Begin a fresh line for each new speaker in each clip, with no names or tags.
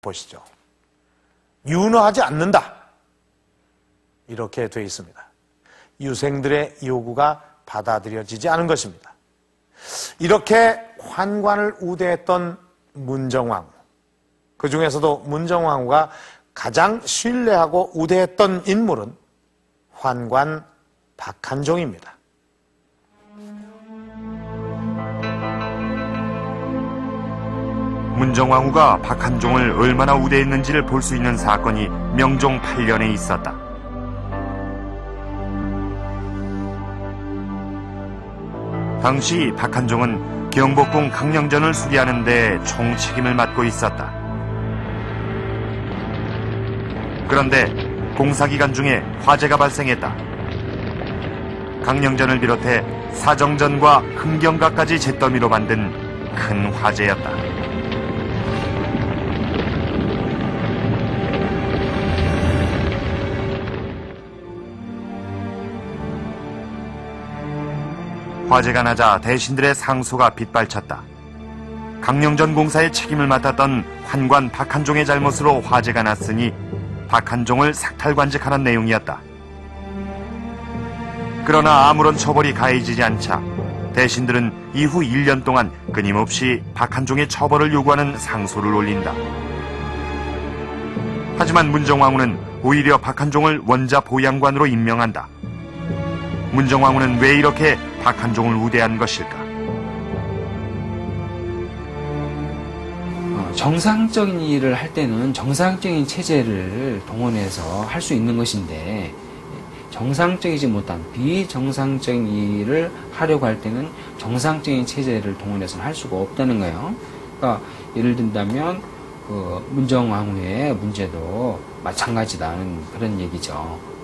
보시죠. 윤허하지 않는다. 이렇게 되어 있습니다. 유생들의 요구가 받아들여지지 않은 것입니다. 이렇게 환관을 우대했던 문정왕후, 그 중에서도 문정왕후가 가장 신뢰하고 우대했던 인물은 환관 박한종입니다.
문정왕후가 박한종을 얼마나 우대했는지를 볼 수 있는 사건이 명종 8년에 있었다. 당시 박한종은 경복궁 강령전을 수리하는 데 총책임을 맡고 있었다. 그런데 공사기간 중에 화재가 발생했다. 강령전을 비롯해 사정전과 흥경가까지 잿더미로 만든 큰 화재였다. 화재가 나자 대신들의 상소가 빗발쳤다. 강령전 공사의 책임을 맡았던 환관 박한종의 잘못으로 화재가 났으니 박한종을 삭탈관직하는 내용이었다. 그러나 아무런 처벌이 가해지지 않자 대신들은 이후 1년 동안 끊임없이 박한종의 처벌을 요구하는 상소를 올린다. 하지만 문정왕후는 오히려 박한종을 원자 보양관으로 임명한다. 문정왕후는 왜 이렇게 박한종을 우대한 것일까?
정상적인 일을 할 때는 정상적인 체제를 동원해서 할 수 있는 것인데, 정상적이지 못한 비정상적인 일을 하려고 할 때는 정상적인 체제를 동원해서는 할 수가 없다는 거예요. 그러니까 예를 든다면 문정왕후의 문제도 마찬가지다는 그런 얘기죠.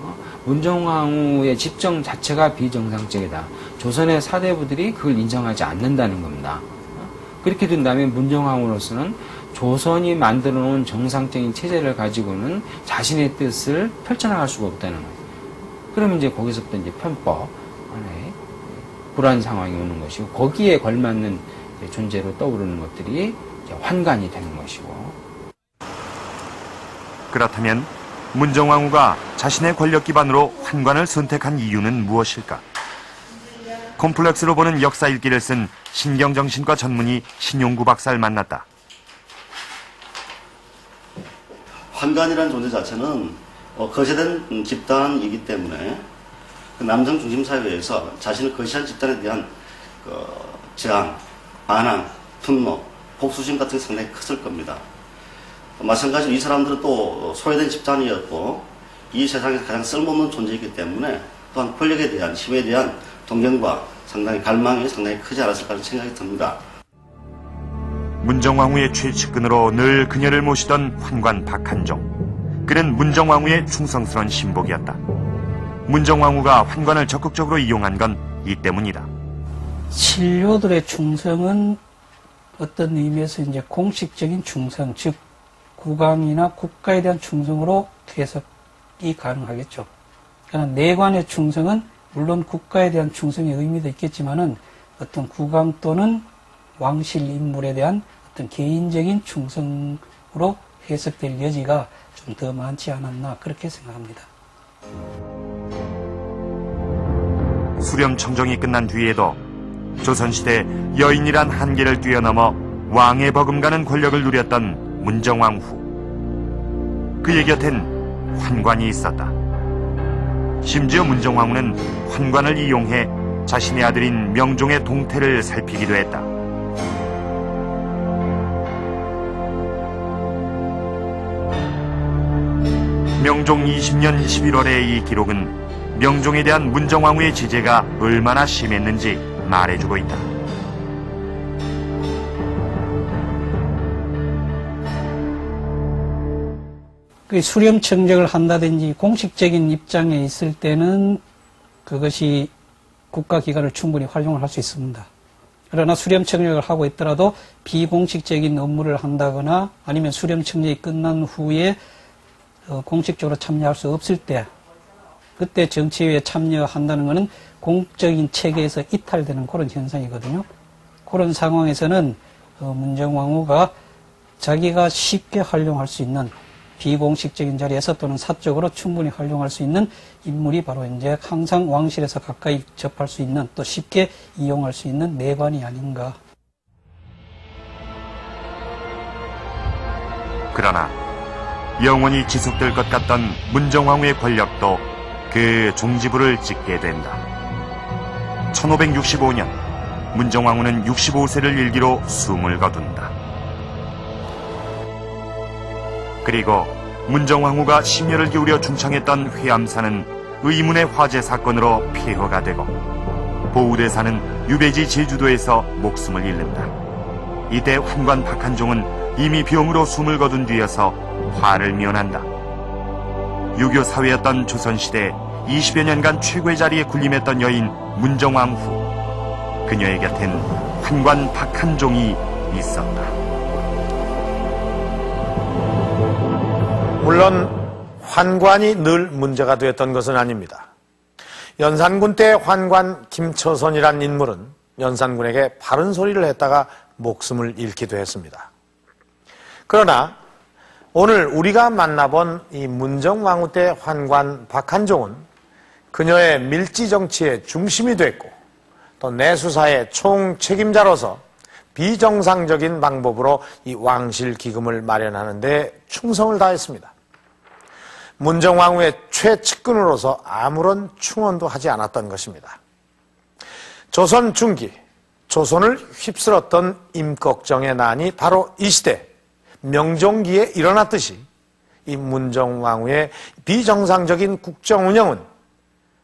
문정왕후의 집정 자체가 비정상적이다. 조선의 사대부들이 그걸 인정하지 않는다는 겁니다. 그렇게 된다면 문정왕후로서는 조선이 만들어 놓은 정상적인 체제를 가지고는 자신의 뜻을 펼쳐나갈 수가 없다는 거예요. 그러면 이제 거기서부터 이제 편법 안에 불안 상황이 오는 것이고, 거기에 걸맞는 존재로 떠오르는 것들이 이제 환관이 되는 것이고.
그렇다면 문정왕후가 자신의 권력 기반으로 환관을 선택한 이유는 무엇일까? 콤플렉스로 보는 역사 일기를 쓴 신경정신과 전문의 신용구 박사를 만났다.
환관이라는 존재 자체는 거시된 집단이기 때문에 남성 중심 사회에서 자신을 거시한 집단에 대한 저항, 반항, 분노, 복수심 같은 게 상당히 컸을 겁니다. 마찬가지로 이 사람들은 또 소외된 집단이었고 이 세상에서 가장 쓸모없는 존재이기 때문에 또한 권력에 대한, 힘에 대한 동경과 상당히 갈망이 상당히 크지 않았을까 하는 생각이 듭니다.
문정왕후의 최측근으로 늘 그녀를 모시던 환관 박한종. 그는 문정왕후의 충성스러운 신복이었다. 문정왕후가 환관을 적극적으로 이용한 건 이 때문이다.
신료들의 충성은 어떤 의미에서 이제 공식적인 충성, 즉 국왕이나 국가에 대한 충성으로 해석이 가능하겠죠. 그러나 내관의 충성은 물론 국가에 대한 충성의 의미도 있겠지만은 어떤 국왕 또는 왕실 인물에 대한 어떤 개인적인 충성으로 해석될 여지가 좀 더 많지 않았나 그렇게 생각합니다.
수렴청정이 끝난 뒤에도 조선시대 여인이란 한계를 뛰어넘어 왕의 버금가는 권력을 누렸던 문정왕후. 그의 곁엔 환관이 있었다. 심지어 문정왕후는 환관을 이용해 자신의 아들인 명종의 동태를 살피기도 했다. 명종 20년 11월의 이 기록은 명종에 대한 문정왕후의 지재가 얼마나 심했는지 말해주고 있다.
수렴청정을 한다든지 공식적인 입장에 있을 때는 그것이 국가기관을 충분히 활용을 할 수 있습니다. 그러나 수렴청정을 하고 있더라도 비공식적인 업무를 한다거나 아니면 수렴청정이 끝난 후에 공식적으로 참여할 수 없을 때, 그때 정치회에 참여한다는 것은 공적인 체계에서 이탈되는 그런 현상이거든요. 그런 상황에서는 문정왕후가 자기가 쉽게 활용할 수 있는 비공식적인 자리에서 또는 사적으로 충분히 활용할 수 있는 인물이 바로 이제 항상 왕실에서 가까이 접할 수 있는 또 쉽게 이용할 수 있는 내관이 아닌가.
그러나 영원히 지속될 것 같던 문정왕후의 권력도 그 종지부를 찍게 된다. 1565년 문정왕후는 65세를 일기로 숨을 거둔다. 그리고 문정왕후가 심려를 기울여 중창했던 회암사는 의문의 화재 사건으로 폐허가 되고 보우대사는 유배지 제주도에서 목숨을 잃는다. 이때 환관 박한종은 이미 병으로 숨을 거둔 뒤여서 화를 면한다. 유교 사회였던 조선시대 20여 년간 최고의 자리에 군림했던 여인 문정왕후. 그녀의 곁엔 환관 박한종이 있었다.
물론 환관이 늘 문제가 되었던 것은 아닙니다. 연산군 때 환관 김처선이란 인물은 연산군에게 바른 소리를 했다가 목숨을 잃기도 했습니다. 그러나 오늘 우리가 만나본 이 문정왕후 때 환관 박한종은 그녀의 밀지정치의 중심이 됐고 또 내수사의 총책임자로서 비정상적인 방법으로 이 왕실 기금을 마련하는 데 충성을 다했습니다. 문정왕후의 최측근으로서 아무런 충언도 하지 않았던 것입니다. 조선 중기, 조선을 휩쓸었던 임꺽정의 난이 바로 이 시대 명종기에 일어났듯이 이 문정왕후의 비정상적인 국정 운영은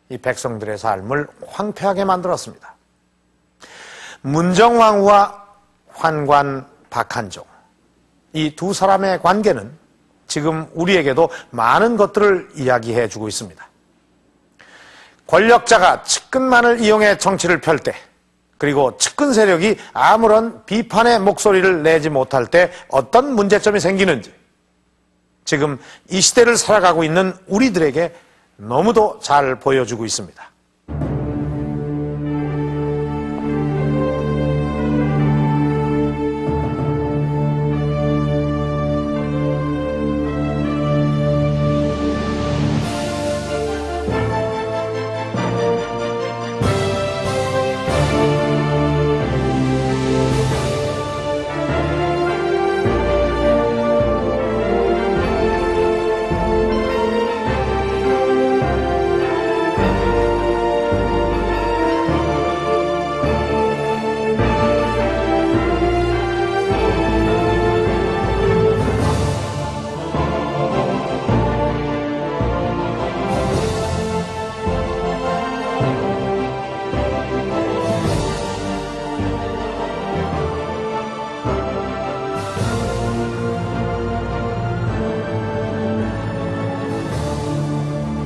이 백성들의 삶을 황폐하게 만들었습니다. 문정왕후와 환관 박한종, 이 두 사람의 관계는 지금 우리에게도 많은 것들을 이야기해 주고 있습니다. 권력자가 측근만을 이용해 정치를 펼 때, 그리고 측근 세력이 아무런 비판의 목소리를 내지 못할 때 어떤 문제점이 생기는지 지금 이 시대를 살아가고 있는 우리들에게 너무도 잘 보여주고 있습니다.